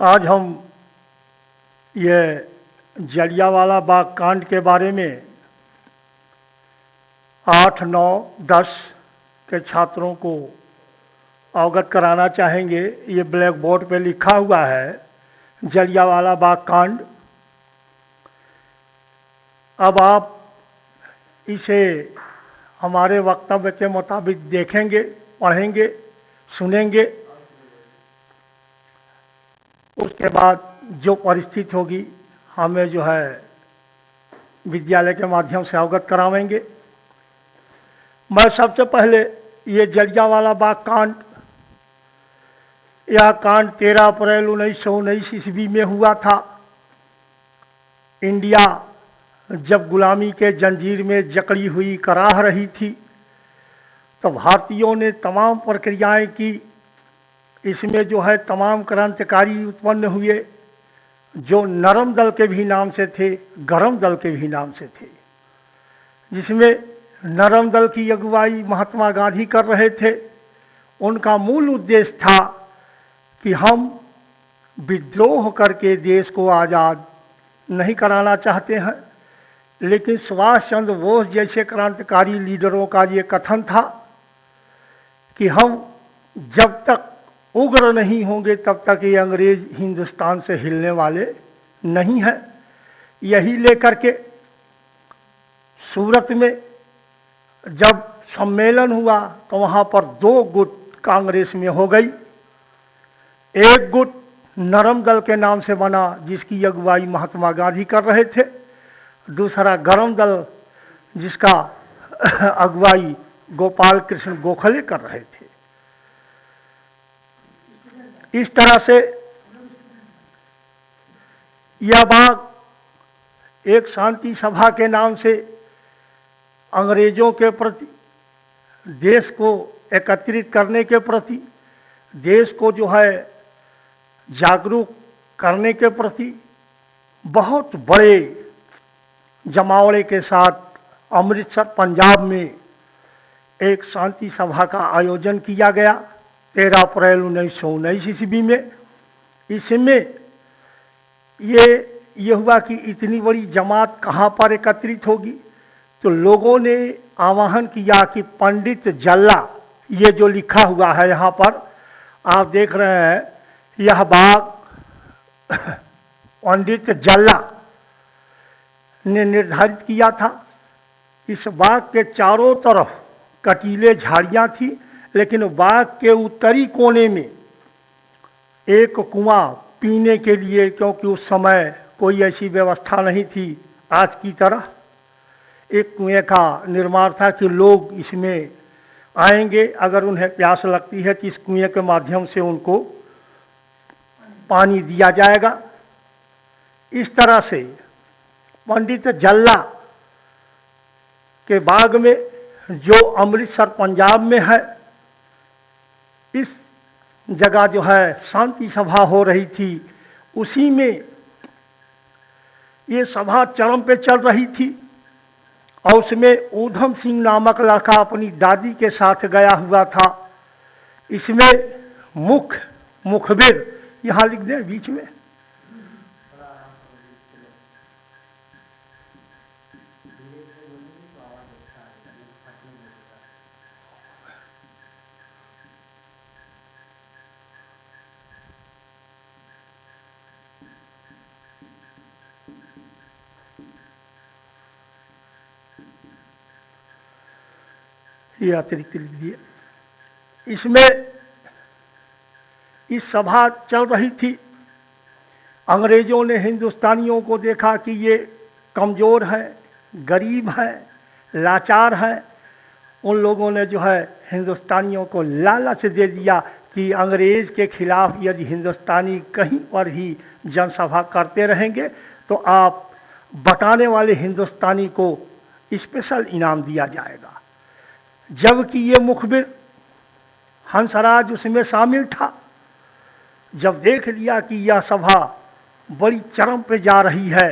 आज हम ये जलियांवाला बाग कांड के बारे में 8, 9, 10 के छात्रों को अवगत कराना चाहेंगे। ये ब्लैक बोर्ड पे लिखा हुआ है जलियांवाला बाग कांड। अब आप इसे हमारे वक्तव्य के मुताबिक देखेंगे, पढ़ेंगे, सुनेंगे। उसके बाद जो परिस्थिति होगी हमें जो है विद्यालय के माध्यम से अवगत करावेंगे। मैं सबसे पहले ये जलियांवाला बाग कांड, यह कांड 13 अप्रैल 1919 ईस्वी में हुआ था। इंडिया जब गुलामी के जंजीर में जकड़ी हुई कराह रही थी तो भारतीयों ने तमाम प्रक्रियाएं की। इसमें जो है तमाम क्रांतिकारी उत्पन्न हुए, जो नरम दल के भी नाम से थे, गरम दल के भी नाम से थे। जिसमें नरम दल की अगुवाई महात्मा गांधी कर रहे थे। उनका मूल उद्देश्य था कि हम विद्रोह करके देश को आज़ाद नहीं कराना चाहते हैं, लेकिन सुभाष चंद्र बोस जैसे क्रांतिकारी लीडरों का ये कथन था कि हम जब तक उग्र नहीं होंगे तब तक ये अंग्रेज हिंदुस्तान से हिलने वाले नहीं हैं। यही लेकर के सूरत में जब सम्मेलन हुआ तो वहाँ पर 2 गुट कांग्रेस में हो गई। एक गुट नरम दल के नाम से बना जिसकी अगुवाई महात्मा गांधी कर रहे थे, दूसरा गरम दल जिसका अगुवाई गोपाल कृष्ण गोखले कर रहे थे। इस तरह से यह बाग एक शांति सभा के नाम से अंग्रेजों के प्रति, देश को एकत्रित करने के प्रति, देश को जो है जागरूक करने के प्रति बहुत बड़े जमावड़े के साथ अमृतसर पंजाब में एक शांति सभा का आयोजन किया गया 13 अप्रैल 1919 ईस्वी में। इसमें ये हुआ कि इतनी बड़ी जमात कहाँ पर एकत्रित होगी, तो लोगों ने आह्वान किया कि पंडित जल्ला, ये जो लिखा हुआ है यहाँ पर आप देख रहे हैं, यह बाग पंडित जल्ला ने निर्धारित किया था। इस बाग के चारों तरफ कटीले झाड़ियाँ थी, लेकिन बाग के उत्तरी कोने में एक कुआं पीने के लिए, क्योंकि उस समय कोई ऐसी व्यवस्था नहीं थी आज की तरह, एक कुएं का निर्माण था कि लोग इसमें आएंगे, अगर उन्हें प्यास लगती है तो इस कुएं के माध्यम से उनको पानी दिया जाएगा। इस तरह से पंडित जल्ला के बाग में, जो अमृतसर पंजाब में है, इस जगह जो है शांति सभा हो रही थी। उसी में ये सभा चरम पे चल रही थी और उसमें ऊधम सिंह नामक लड़का अपनी दादी के साथ गया हुआ था। इसमें मुखबिर यहाँ लिख दें बीच में, ये अतिरिक्त लिख दिए। इसमें इस सभा चल रही थी। अंग्रेजों ने हिंदुस्तानियों को देखा कि ये कमज़ोर है, गरीब है, लाचार है। उन लोगों ने जो है हिंदुस्तानियों को लालच दे दिया कि अंग्रेज के खिलाफ यदि हिंदुस्तानी कहीं पर भी जनसभा करते रहेंगे तो आप बताने वाले हिंदुस्तानी को स्पेशल इनाम दिया जाएगा। जबकि ये मुखबिर हंसराज उसमें शामिल था। जब देख लिया कि यह सभा बड़ी चरम पे जा रही है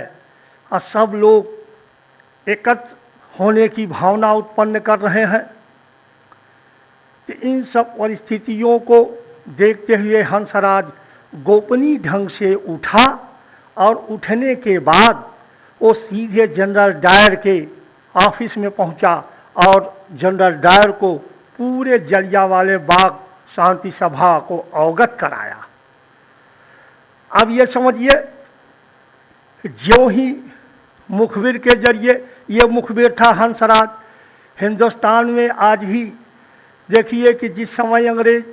और सब लोग एकत्र होने की भावना उत्पन्न कर रहे हैं, तो इन सब परिस्थितियों को देखते हुए हंसराज गोपनीय ढंग से उठा और उठने के बाद वो सीधे जनरल डायर के ऑफिस में पहुंचा और जनरल डायर को पूरे जलियांवाले बाग शांति सभा को अवगत कराया। अब ये समझिए जो ही मुखबिर के जरिए, ये मुखबिर था हंसराज। हिंदुस्तान में आज भी देखिए कि जिस समय अंग्रेज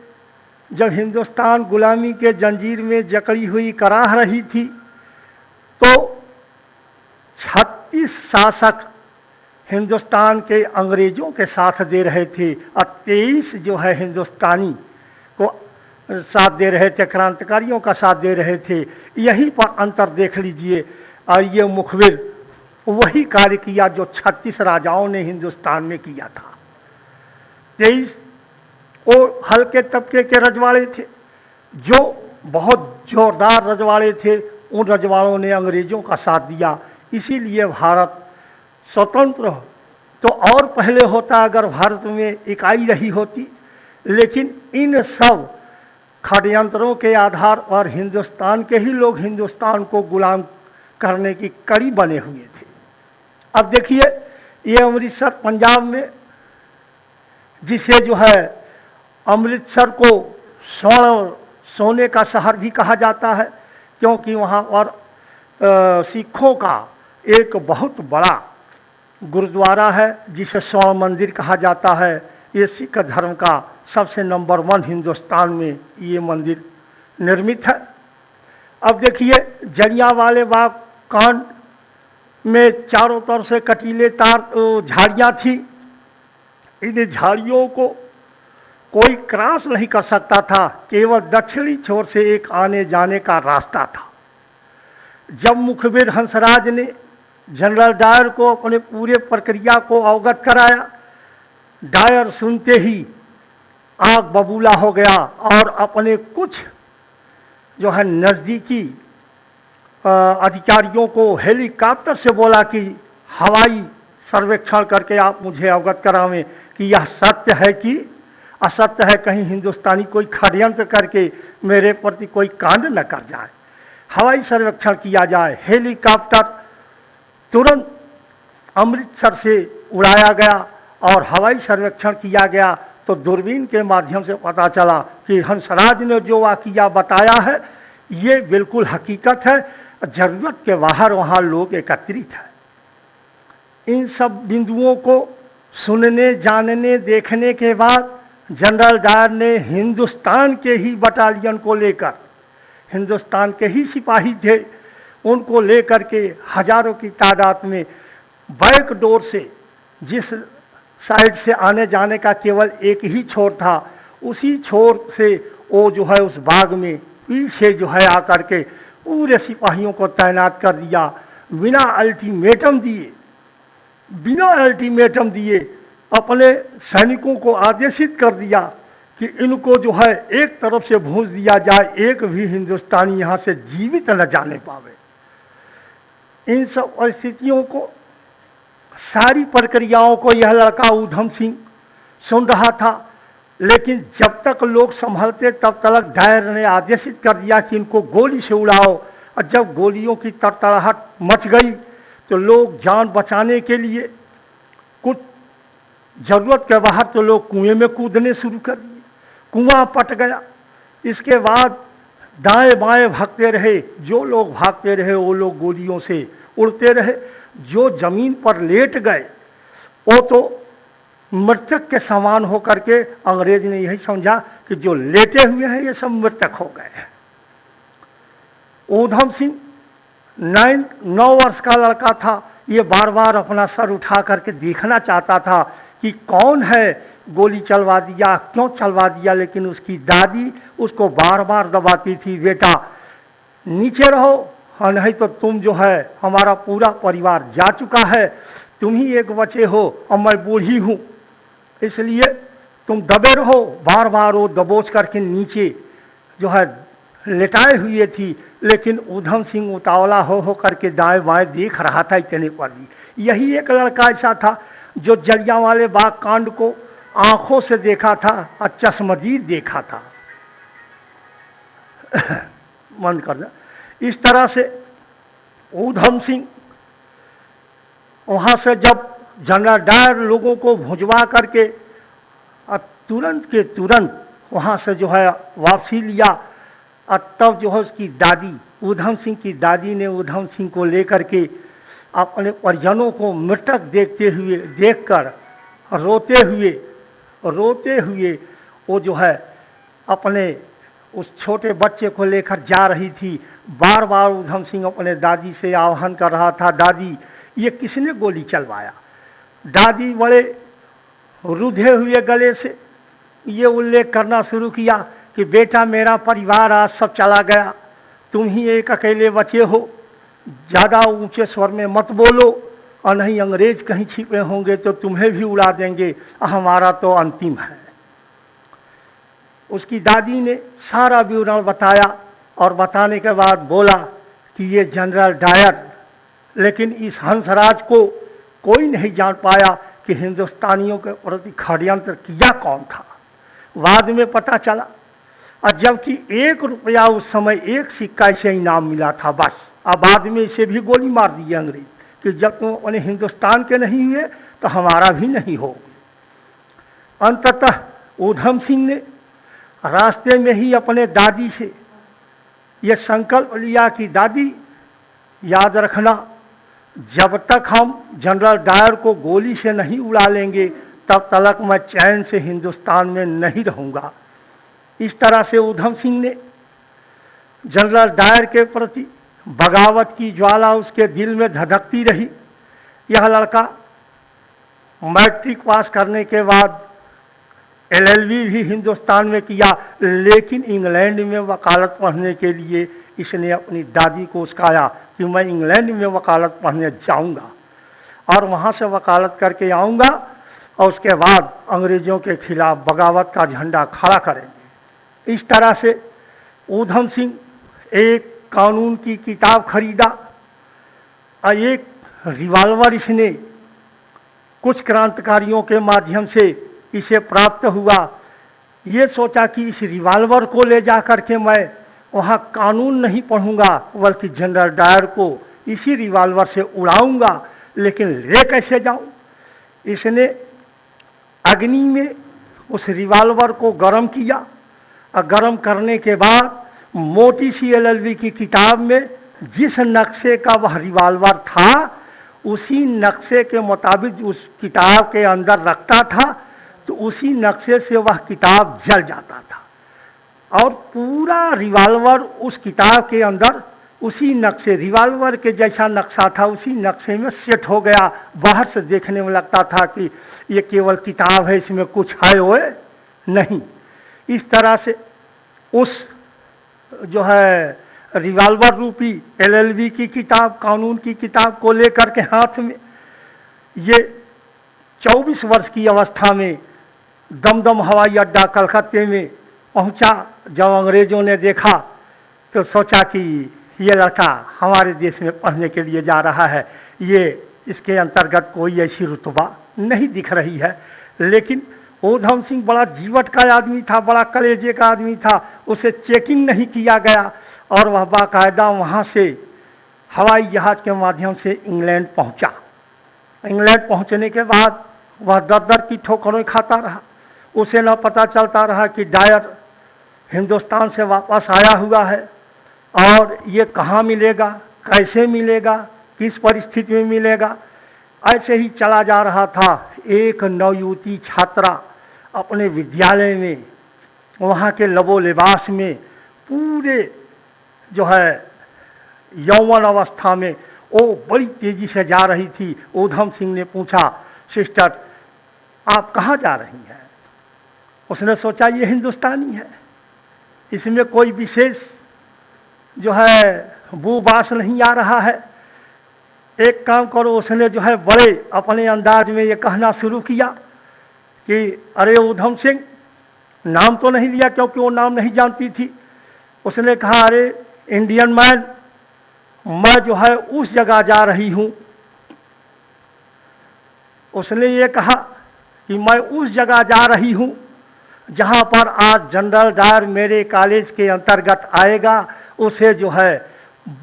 जब हिंदुस्तान गुलामी के जंजीर में जकड़ी हुई कराह रही थी, तो 36 शासक हिंदुस्तान के अंग्रेजों के साथ दे रहे थे और 23 जो है हिंदुस्तानी को साथ दे रहे थे, क्रांतिकारियों का साथ दे रहे थे। यहीं पर अंतर देख लीजिए। और ये मुखबिर वही कार्य किया जो 36 राजाओं ने हिंदुस्तान में किया था। 23 वो हल्के तबके के रजवाड़े थे, जो बहुत जोरदार रजवाड़े थे। उन रजवाड़ों ने अंग्रेजों का साथ दिया। इसीलिए भारत स्वतंत्र तो और पहले होता अगर भारत में इकाई रही होती, लेकिन इन सब षड्यंत्रों के आधार पर हिंदुस्तान के ही लोग हिंदुस्तान को गुलाम करने की कड़ी बने हुए थे। अब देखिए ये अमृतसर पंजाब में, जिसे जो है अमृतसर को सोने का शहर भी कहा जाता है, क्योंकि वहाँ पर सिखों का एक बहुत बड़ा गुरुद्वारा है जिसे स्वर्ण मंदिर कहा जाता है। ये सिख धर्म का सबसे नंबर 1 हिंदुस्तान में ये मंदिर निर्मित है। अब देखिए जलियांवाले बाग कांड में चारों तरफ से कटीले तार झाड़ियाँ थी। इन झाड़ियों को कोई क्रॉस नहीं कर सकता था, केवल दक्षिणी छोर से एक आने जाने का रास्ता था। जब मुखबिर हंसराज ने जनरल डायर को अपने पूरे प्रक्रिया को अवगत कराया, डायर सुनते ही आग बबूला हो गया और अपने कुछ जो है नज़दीकी अधिकारियों को हेलीकॉप्टर से बोला कि हवाई सर्वेक्षण करके आप मुझे अवगत करावें कि यह सत्य है कि असत्य है, कहीं हिंदुस्तानी कोई षड्यंत्र करके मेरे प्रति कोई कांड न कर जाए। हवाई सर्वेक्षण किया जाए। हेलीकॉप्टर तुरंत अमृतसर से उड़ाया गया और हवाई सर्वेक्षण किया गया, तो दूरबीन के माध्यम से पता चला कि हंसराज ने जो वाक़या बताया है ये बिल्कुल हकीकत है। जरूरत के बाहर वहाँ लोग एकत्रित हैं। इन सब बिंदुओं को सुनने, जानने, देखने के बाद जनरल डायर ने हिंदुस्तान के ही बटालियन को लेकर, हिंदुस्तान के ही सिपाही थे, उनको लेकर के हजारों की तादाद में बैक डोर से, जिस साइड से आने जाने का केवल एक ही छोर था, उसी छोर से वो जो है उस बाग में पीछे जो है आकर के पूरे सिपाहियों को तैनात कर दिया। बिना अल्टीमेटम दिए अपने सैनिकों को आदेशित कर दिया कि इनको जो है एक तरफ से भूंस दिया जाए, एक भी हिंदुस्तानी यहाँ से जीवित न जाने पावे। इन सब परिस्थितियों को, सारी प्रक्रियाओं को यह लड़का ऊधम सिंह सुन रहा था, लेकिन जब तक लोग संभलते तब तक डायर ने आदेशित कर दिया कि इनको गोली से उड़ाओ। और जब गोलियों की तड़तड़ाहट मच गई तो लोग जान बचाने के लिए कुछ जरूरत के बाहर तो लोग कुएं में कूदने शुरू कर दिए। कुआं पट गया। इसके बाद दाएं बाएं भागते रहे। जो लोग भागते रहे वो लोग गोलियों से उड़ते रहे। जो जमीन पर लेट गए वो तो मृतक के समान होकर के, अंग्रेज ने यही समझा कि जो लेटे हुए हैं ये सब मृतक हो गए हैं। ऊधम सिंह 9 वर्ष का लड़का था। ये बार बार अपना सर उठा करके देखना चाहता था कि कौन है गोली चलवा दिया, क्यों चलवा दिया, लेकिन उसकी दादी उसको बार बार दबाती थी, बेटा नीचे रहो, हाँ नहीं तो तुम जो है हमारा पूरा परिवार जा चुका है, तुम ही एक बचे हो और मैं बूढ़ी हूँ, इसलिए तुम दबे रहो। बार बार वो दबोच करके नीचे जो है लेटाए हुए थी, लेकिन ऊधम सिंह उतावला हो करके दाएं बाएं देख रहा था। इतने पर भी यही एक लड़का ऐसा था जो जलियांवाले बाग कांड को आंखों से देखा था और चश्मदीद देखा था। बंद कर दिया। इस तरह से ऊधम सिंह वहां से जब जनरल डायर लोगों को भुजवा करके अब तुरंत के तुरंत वहां से जो है वापसी लिया, और तब जो है उसकी दादी, ऊधम सिंह की दादी ने ऊधम सिंह को लेकर के अपने परिजनों को मृतक देखकर रोते हुए वो जो है अपने उस छोटे बच्चे को लेकर जा रही थी। बार बार ऊधम सिंह अपने दादी से आह्वान कर रहा था, दादी ये किसने गोली चलवाया। दादी बड़े रुधे हुए गले से ये उल्लेख करना शुरू किया कि बेटा मेरा परिवार आज सब चला गया, तुम ही एक अकेले बचे हो, ज़्यादा ऊंचे स्वर में मत बोलो और नहीं अंग्रेज कहीं छिपे होंगे तो तुम्हें भी उड़ा देंगे, हमारा तो अंतिम है। उसकी दादी ने सारा विवरण बताया और बताने के बाद बोला कि ये जनरल डायर, लेकिन इस हंसराज को कोई नहीं जान पाया कि हिंदुस्तानियों के प्रति षड्यंत्र किया कौन था। बाद में पता चला, और जबकि 1 रुपया उस समय 1 सिक्का से इनाम मिला था बस, और बाद में इसे भी गोली मार दी अंग्रेज कि जब तुम अपने हिंदुस्तान के नहीं हुए तो हमारा भी नहीं हो। अंततः ऊधम सिंह ने रास्ते में ही अपने दादी से यह संकल्प लिया कि दादी याद रखना, जब तक हम जनरल डायर को गोली से नहीं उड़ा लेंगे तब तक मैं चैन से हिंदुस्तान में नहीं रहूंगा। इस तरह से ऊधम सिंह ने जनरल डायर के प्रति बगावत की ज्वाला उसके दिल में धधकती रही। यह लड़का मैट्रिक पास करने के बाद LLB भी हिंदुस्तान में किया, लेकिन इंग्लैंड में वकालत पढ़ने के लिए इसने अपनी दादी को उस्काया कि मैं इंग्लैंड में वकालत पढ़ने जाऊंगा और वहां से वकालत करके आऊंगा और उसके बाद अंग्रेजों के खिलाफ बगावत का झंडा खड़ा करेंगे। इस तरह से ऊधम सिंह एक कानून की किताब खरीदा और एक रिवाल्वर इसने कुछ क्रांतिकारियों के माध्यम से इसे प्राप्त हुआ। ये सोचा कि इस रिवाल्वर को ले जा करके मैं वहाँ कानून नहीं पढ़ूंगा बल्कि जनरल डायर को इसी रिवाल्वर से उड़ाऊंगा, लेकिन ले कैसे जाऊं। इसने अग्नि में उस रिवाल्वर को गर्म किया और गर्म करने के बाद मोटी सी LLB की किताब में जिस नक्शे का वह रिवाल्वर था उसी नक्शे के मुताबिक उस किताब के अंदर रखता था, तो उसी नक्शे से वह किताब जल जाता था और पूरा रिवाल्वर उस किताब के अंदर उसी नक्शे, रिवाल्वर के जैसा नक्शा था उसी नक्शे में सेट हो गया। बाहर से देखने में लगता था कि ये केवल किताब है, इसमें कुछ है वो नहीं। इस तरह से उस जो है रिवाल्वर रूपी LLB की किताब, कानून की किताब को लेकर के हाथ में ये 24 वर्ष की अवस्था में दमदम हवाई अड्डा कलकत्ते में पहुंचा। जब अंग्रेजों ने देखा तो सोचा कि ये लड़का हमारे देश में पढ़ने के लिए जा रहा है, ये इसके अंतर्गत कोई ऐसी रुतबा नहीं दिख रही है। लेकिन ऊधम सिंह बड़ा जीवट का आदमी था, बड़ा कलेजे का आदमी था, उसे चेकिंग नहीं किया गया और वह बाकायदा वहाँ से हवाई जहाज के माध्यम से इंग्लैंड पहुँचा। इंग्लैंड पहुँचने के बाद वह दर की ठोकरें खाता रहा। उसे न पता चलता रहा कि डायर हिंदुस्तान से वापस आया हुआ है और ये कहाँ मिलेगा, कैसे मिलेगा, किस परिस्थिति में मिलेगा। ऐसे ही चला जा रहा था। एक नवयुवती छात्रा अपने विद्यालय में वहाँ के लबो लिबास में पूरे जो है यौवन अवस्था में वो बड़ी तेजी से जा रही थी। ऊधम सिंह ने पूछा, सिस्टर आप कहाँ जा रही हैं? उसने सोचा ये हिंदुस्तानी है, इसमें कोई विशेष जो है बू बास नहीं आ रहा है। एक काम करो, उसने जो है बड़े अपने अंदाज में ये कहना शुरू किया कि अरे ऊधम सिंह, नाम तो नहीं लिया क्योंकि वो नाम नहीं जानती थी। उसने कहा, अरे इंडियन मैन, मैं जो है उस जगह जा रही हूँ। उसने ये कहा कि मैं उस जगह जा रही हूँ जहाँ पर आज जनरल डायर मेरे कॉलेज के अंतर्गत आएगा उसे जो है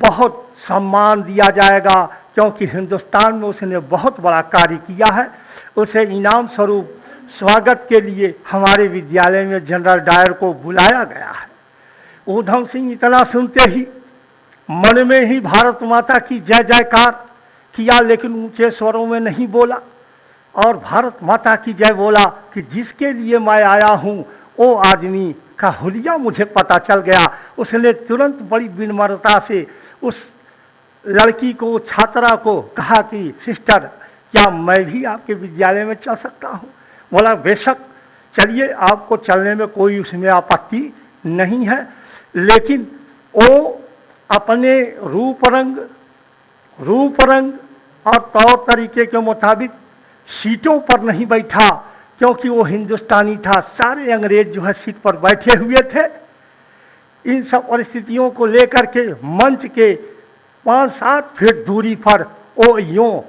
बहुत सम्मान दिया जाएगा, क्योंकि हिंदुस्तान में उसने बहुत बड़ा कार्य किया है। उसे इनाम स्वरूप स्वागत के लिए हमारे विद्यालय में जनरल डायर को बुलाया गया है। ऊधम सिंह इतना सुनते ही मन में ही भारत माता की जय जयकार किया, लेकिन ऊंचे स्वरों में नहीं बोला और भारत माता की जय बोला कि जिसके लिए मैं आया हूं वो आदमी का हुलिया मुझे पता चल गया। उसने तुरंत बड़ी विनम्रता से उस लड़की को, छात्रा को कहा कि सिस्टर, क्या मैं भी आपके विद्यालय में चल सकता हूं? बोला बेशक चलिए, आपको चलने में कोई उसमें आपत्ति नहीं है। लेकिन वो अपने रूप रंग और तौर तरीके के मुताबिक सीटों पर नहीं बैठा, क्योंकि वो हिंदुस्तानी था। सारे अंग्रेज जो है सीट पर बैठे हुए थे। इन सब परिस्थितियों को लेकर के मंच के 5-7 फीट दूरी पर वो यूं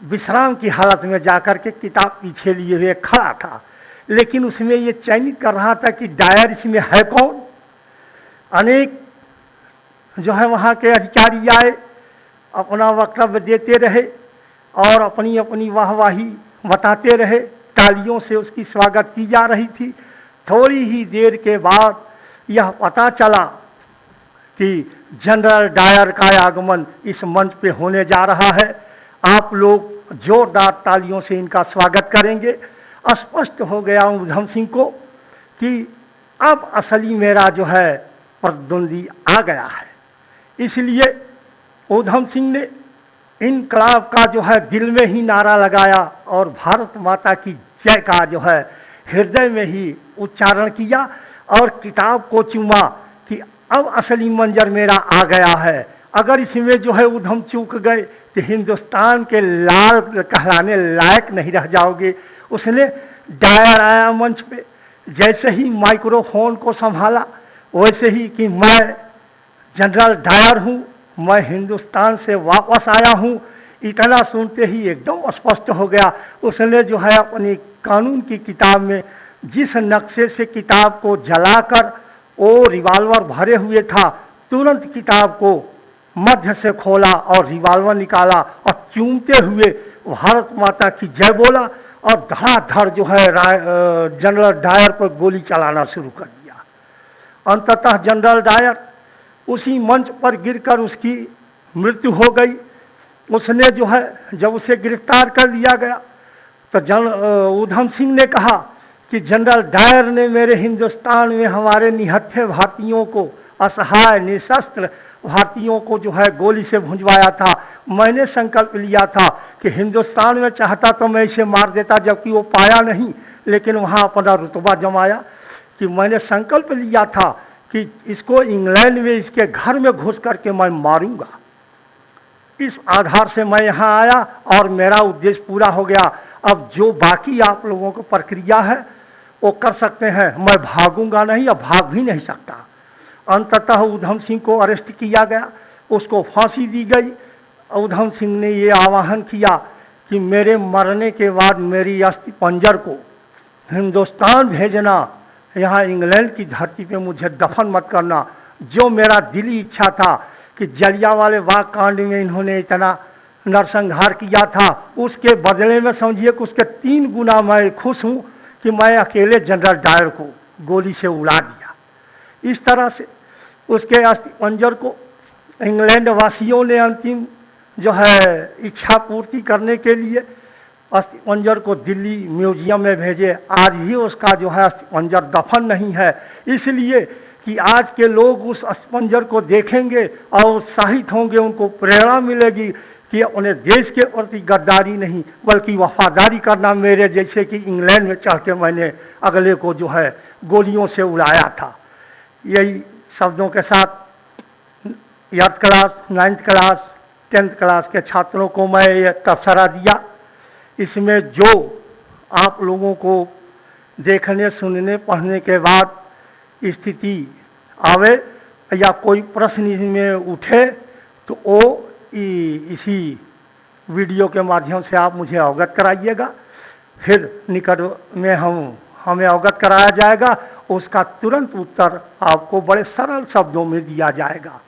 विश्राम की हालत में जाकर के किताब पीछे लिए हुए खड़ा था। लेकिन उसमें ये चयनित कर रहा था कि डायर इसमें है कौन। अनेक जो है वहाँ के अधिकारी आए, अपना वक्तव्य देते रहे और अपनी अपनी वाहवाही बताते रहे। तालियों से उसकी स्वागत की जा रही थी। थोड़ी ही देर के बाद यह पता चला कि जनरल डायर का आगमन इस मंच पे होने जा रहा है। आप लोग जोरदार तालियों से इनका स्वागत करेंगे। स्पष्ट हो गया ऊधम सिंह को कि अब असली मेरा जो है प्रतिद्वंदी आ गया है। इसलिए ऊधम सिंह ने इनकलाब का जो है दिल में ही नारा लगाया और भारत माता की जय का जो है हृदय में ही उच्चारण किया और किताब को चूमा कि अब असली मंजर मेरा आ गया है। अगर इसमें जो है ऊधम चूक गए तो हिंदुस्तान के लाल कहलाने लायक नहीं रह जाओगे। उसने डायर आया मंच पे, जैसे ही माइक्रोफोन को संभाला वैसे ही कि मैं जनरल डायर हूं, मैं हिंदुस्तान से वापस आया हूं, इतना सुनते ही एकदम स्पष्ट हो गया। उसने जो है अपनी कानून की किताब में जिस नक्शे से किताब को जलाकर वो रिवाल्वर भरे हुए था, तुरंत किताब को मध्य से खोला और रिवाल्वर निकाला और चूमते हुए भारत माता की जय बोला और धड़ाधड़ जो है जनरल डायर पर गोली चलाना शुरू कर दिया। अंततः जनरल डायर उसी मंच पर गिरकर उसकी मृत्यु हो गई। उसने जो है जब उसे गिरफ्तार कर लिया गया तो ऊधम सिंह ने कहा कि जनरल डायर ने मेरे हिंदुस्तान में हमारे निहत्थे भारतीयों को, असहाय निशस्त्र भारतीयों को जो है गोली से भुंजवाया था। मैंने संकल्प लिया था कि हिंदुस्तान में चाहता तो मैं इसे मार देता, जबकि वो पाया नहीं, लेकिन वहाँ अपना रुतबा जमाया कि मैंने संकल्प लिया था कि इसको इंग्लैंड में इसके घर में घुस करके मैं मारूंगा। इस आधार से मैं यहाँ आया और मेरा उद्देश्य पूरा हो गया। अब जो बाकी आप लोगों को प्रक्रिया है वो कर सकते हैं, मैं भागूंगा नहीं, अब भाग भी नहीं सकता। अंततः ऊधम सिंह को अरेस्ट किया गया, उसको फांसी दी गई। ऊधम सिंह ने ये आह्वान किया कि मेरे मरने के बाद मेरी अस्थि पंजर को हिंदुस्तान भेजना, यहाँ इंग्लैंड की धरती पे मुझे दफन मत करना। जो मेरा दिली इच्छा था कि जलियांवाले बाग कांड में इन्होंने इतना नरसंहार किया था, उसके बदले में समझिए कि उसके 3 गुना मैं खुश हूँ कि मैं अकेले जनरल डायर को गोली से उड़ा दिया। इस तरह से उसके अस्थि पंजर को इंग्लैंड वासियों ने अंतिम जो है इच्छा पूर्ति करने के लिए अस्थि पंजर को दिल्ली म्यूजियम में भेजे। आज भी उसका जो है अस्थि पंजर दफन नहीं है, इसलिए कि आज के लोग उस अस्थि पंजर को देखेंगे और उत्साहित होंगे, उनको प्रेरणा मिलेगी कि उन्हें देश के प्रति गद्दारी नहीं बल्कि वफादारी करना। मेरे जैसे कि इंग्लैंड में चढ़ के मैंने अगले को जो है गोलियों से उड़ाया था। यही शब्दों के साथ 8th class, 9th class, 10th class के छात्रों को मैं ये तबसरा दिया। इसमें जो आप लोगों को देखने, सुनने, पढ़ने के बाद स्थिति आवे या कोई प्रश्न इसमें उठे तो वो इसी वीडियो के माध्यम से आप मुझे अवगत कराइएगा। फिर निकट में हमें अवगत कराया जाएगा उसका तुरंत उत्तर आपको बड़े सरल शब्दों में दिया जाएगा।